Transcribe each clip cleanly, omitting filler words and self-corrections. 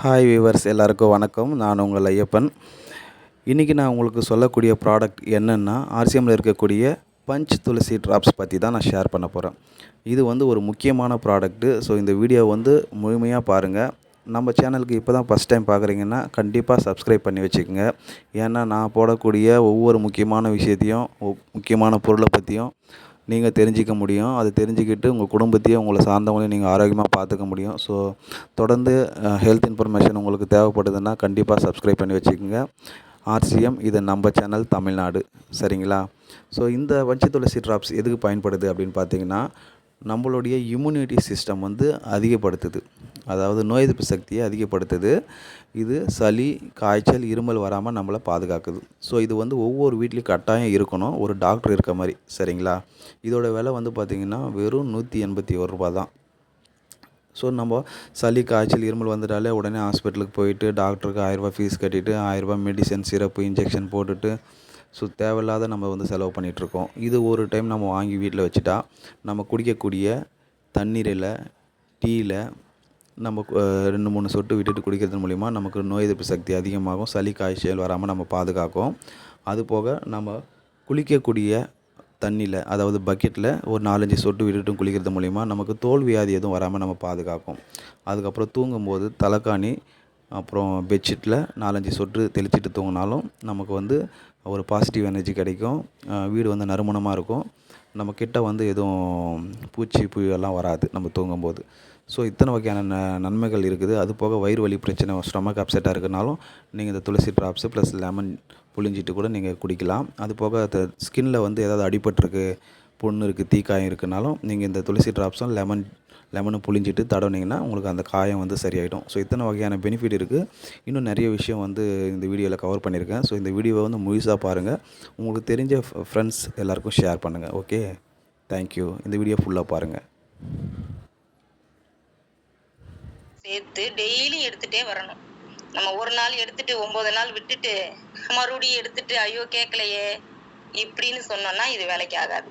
Hi viewers எல்லாருக்கும் வணக்கம். நான் உங்கள் ஐயப்பன். இன்றைக்கி நான் உங்களுக்கு சொல்லக்கூடிய ப்ராடக்ட் என்னென்னா, ஆர்சிஎம்மில் இருக்கக்கூடிய பஞ்ச் துளசி ட்ராப்ஸ் பற்றி தான் நான் ஷேர் பண்ண போகிறேன். இது ஒரு முக்கியமான ப்ராடக்ட்டு. ஸோ இந்த வீடியோ முழுமையாக பாருங்கள். நம்ம சேனலுக்கு இப்போ தான் ஃபஸ்ட் டைம் பார்க்குறீங்கன்னா கண்டிப்பாக சப்ஸ்கிரைப் பண்ணி வச்சுக்கோங்க. ஏன்னா நான் போடக்கூடிய ஒவ்வொரு முக்கியமான விஷயத்தையும் முக்கியமான பொருளை பற்றியும் நீங்கள் தெரிஞ்சிக்க முடியும். அது தெரிஞ்சுக்கிட்டு உங்கள் குடும்பத்தையும் உங்களை சார்ந்தவங்களையும் நீங்கள் ஆரோக்கியமாக பார்த்துக்க முடியும். ஸோ தொடர்ந்து ஹெல்த் இன்ஃபர்மேஷன் உங்களுக்கு தேவைப்படுதுன்னா கண்டிப்பாக சப்ஸ்கிரைப் பண்ணி வச்சுக்கோங்க. ஆர்சிஎம் இது நம்ம சேனல் தமிழ்நாடு, சரிங்களா? ஸோ இந்த வஞ்சி துளசி ட்ராப்ஸ் எதுக்கு பயன்படுது அப்படின்னு பார்த்தீங்கன்னா, நம்மளுடைய இம்யூனிட்டி சிஸ்டம் அதிகப்படுத்துது. அதாவது நோய் எதிர்ப்பு சக்தியை அதிகப்படுத்துது. இது சளி, காய்ச்சல், இருமல் வராமல் நம்மளை பாதுகாக்குது. ஸோ இது ஒவ்வொரு வீட்லேயும் கட்டாயம் இருக்கணும், ஒரு டாக்டர் இருக்க மாதிரி, சரிங்களா? இதோட விலை பார்த்திங்கன்னா வெறும் ரூ. 181 தான். ஸோ நம்ம சளி, காய்ச்சல், இருமல் வந்துட்டாலே உடனே ஹாஸ்பிட்டலுக்கு போயிட்டு டாக்டருக்கு ரூ. 1000 ஃபீஸ் கட்டிட்டு ரூ. 1000 மெடிசன், சிரப்பு, இன்ஜெக்ஷன் போட்டுட்டு ஸோ தேவையில்லாத நம்ம செலவு பண்ணிகிட்ருக்கோம். இது ஒரு டைம் நம்ம வாங்கி வீட்டில் வச்சுட்டா நம்ம குடிக்கக்கூடிய தண்ணீரில், டீயில் நம்ம 2-3 சொட்டு விட்டுட்டு குடிக்கிறது மூலிமா நமக்கு நோய் எதிர்ப்பு சக்தி அதிகமாகும். சளி, காய்ச்சல் வராமல் நம்ம பாதுகாக்கும். அதுபோக நம்ம குளிக்கக்கூடிய தண்ணியில், அதாவது பக்கெட்டில் ஒரு 4-5 சொட்டு விட்டுட்டு குளிக்கிறது மூலிமா நமக்கு தோல் வியாதி எதுவும் வராமல் நம்ம பாதுகாக்கும். அதுக்கப்புறம் தூங்கும்போது தலைக்காணி அப்புறம் பெட்ஷீட்டில் 4-5 சொட்டு தெளிச்சிட்டு தூங்கினாலும் நமக்கு ஒரு பாசிட்டிவ் எனர்ஜி கிடைக்கும். வீடு நறுமணமாக இருக்கும். நம்ம கிட்ட எதுவும் பூச்சி புழுவெல்லாம் வராது நம்ம தூங்கும்போது. ஸோ இத்தனை வகையான நன்மைகள் இருக்குது. அது போக வயிறு வலி பிரச்சனை, ஸ்டொமக் அப்செட்டாக இருக்குனாலும் நீங்கள் இந்த துளசி ட்ராப்ஸு ப்ளஸ் லெமன் புழிஞ்சிட்டு கூட நீங்கள் குடிக்கலாம். அது போக ஸ்கின்னில் ஏதாவது அடிபட்டிருக்கு, புண்ணு இருக்குது, தீக்காயம் இருக்குனாலும் நீங்கள் இந்த துளசி ட்ராப்ஸும் லெமனும் புழிஞ்சிட்டு தடவினீங்கன்னா உங்களுக்கு அந்த காயம் சரியாயிடும். ஸோ இத்தனை வகையான பெனிஃபிட் இருக்குது. இன்னும் நிறைய விஷயம் இந்த வீடியோவில் கவர் பண்ணியிருக்கேன். ஸோ இந்த வீடியோவை முழுசாக பாருங்கள். உங்களுக்கு தெரிஞ்ச ஃப்ரெண்ட்ஸ் எல்லாேருக்கும் ஷேர் பண்ணுங்கள். Okay, thank you. இந்த வீடியோ ஃபுல்லாக பாருங்கள். சேர்த்து டெய்லி எடுத்துகிட்டே வரணும். நம்ம ஒரு நாள் எடுத்துட்டு 9 நாள் விட்டுட்டு மறுபடியும் எடுத்துட்டு ஐயோ கேட்கலையே இப்படின்னு சொன்னோம்னா இது வேலைக்கு ஆகாது.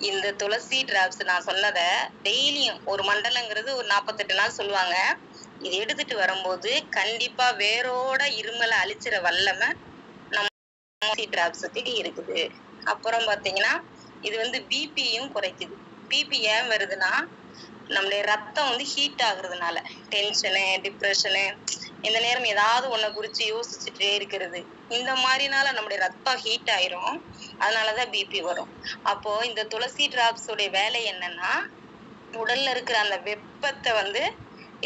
இந்த துளசி டிராப்ஸ் நான் சொன்னதை டெய்லியும் ஒரு மண்டலங்கிறது ஒரு 48 நாள் சொல்லுவாங்க. இது எடுத்துட்டு வரும்போது கண்டிப்பா வேரோட இருமலை அழிச்சிற வல்லமை நம்ம டிராப்ஸுக்கு இருக்குது. அப்புறம் பார்த்தீங்கன்னா இது பிபியும் குறைக்குது. பிபி ஏன் வருதுன்னா, நம்மளுடைய ரத்தம் ஹீட் ஆகுறதுனால, டென்ஷனு, டிப்ரெஷனு, இந்த நேரம் ஏதாவது ஒன்றை குறித்து யோசிச்சுட்டே இருக்கிறது, இந்த மாதிரினால நம்முடைய ரத்தம் ஹீட் ஆயிரும். அதனாலதான் பிபி வரும். அப்போ இந்த துளசி டிராப்ஸோடைய வேலை என்னன்னா, உடல்ல இருக்கிற அந்த வெப்பத்தை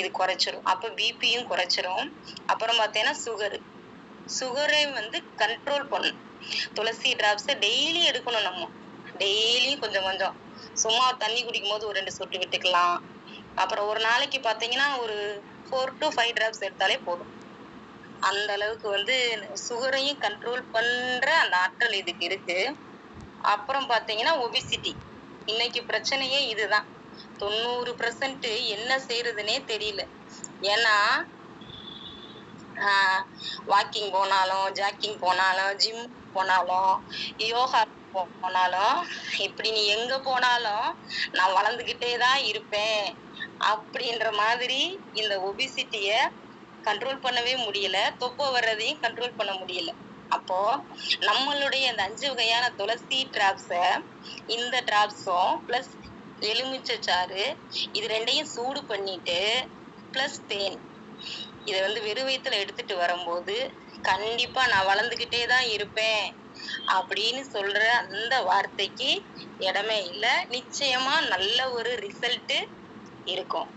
இது குறைச்சிரும். அப்போ பிபியும் குறைச்சிரும். அப்புறம் பார்த்தீங்கன்னா சுகரை கண்ட்ரோல் பண்ணும். துளசி டிராப்ஸை டெய்லி எடுக்கணும். நம்ம டெய்லி கொஞ்சம் கொஞ்சம் சும்மா தண்ணி குடிக்கும் போது ஒரு 2 சொட்டு விட்டுக்கலாம். அப்புறம் ஒரு நாளைக்கு பார்த்தீங்கன்னா ஒரு 4 to 5 டிராப்ஸ் எடுத்தாலே போதும். அந்த அளவுக்கு சுகரையும் கண்ட்ரோல் பண்ற அந்த ஆற்றல் இதுக்கு இருக்கு. அப்புறம் பார்த்தீங்கன்னா ஒபிசிட்டி, இன்னைக்கு பிரச்சனையே இதுதான். 90% என்ன செய்யறதுன்னே தெரியல. ஏன்னா வாக்கிங் போனாலும், ஜாக்கிங் போனாலும், ஜிம் போனாலும், யோகா போனாலும், இப்படி நீ எங்க போனாலும் நான் வளர்ந்துகிட்டே தான் இருப்பேன் அப்படின்ற மாதிரி இந்த ஒபிசிட்டிய கண்ட்ரோல் பண்ணவே முடியல. தொப்பை வர்றதையும் கண்ட்ரோல் பண்ண முடியல. அப்போ நம்மளுடைய அந்த 5 வகையான துளசி டிராப்ஸ, இந்த டிராப்ஸும் பிளஸ் எலுமிச்சை சாறு, இது 2ஐயும் சூடு பண்ணிட்டு பிளஸ் தேன், இதை வெறும் வயித்துல எடுத்துட்டு வரும்போது கண்டிப்பா நான் வளர்ந்துகிட்டே தான் இருப்பேன் அப்படின்னு சொல்ற அந்த வார்த்தைக்கு இடமே இல்லை. நிச்சயமா நல்ல ஒரு ரிசல்ட் இருக்கும்.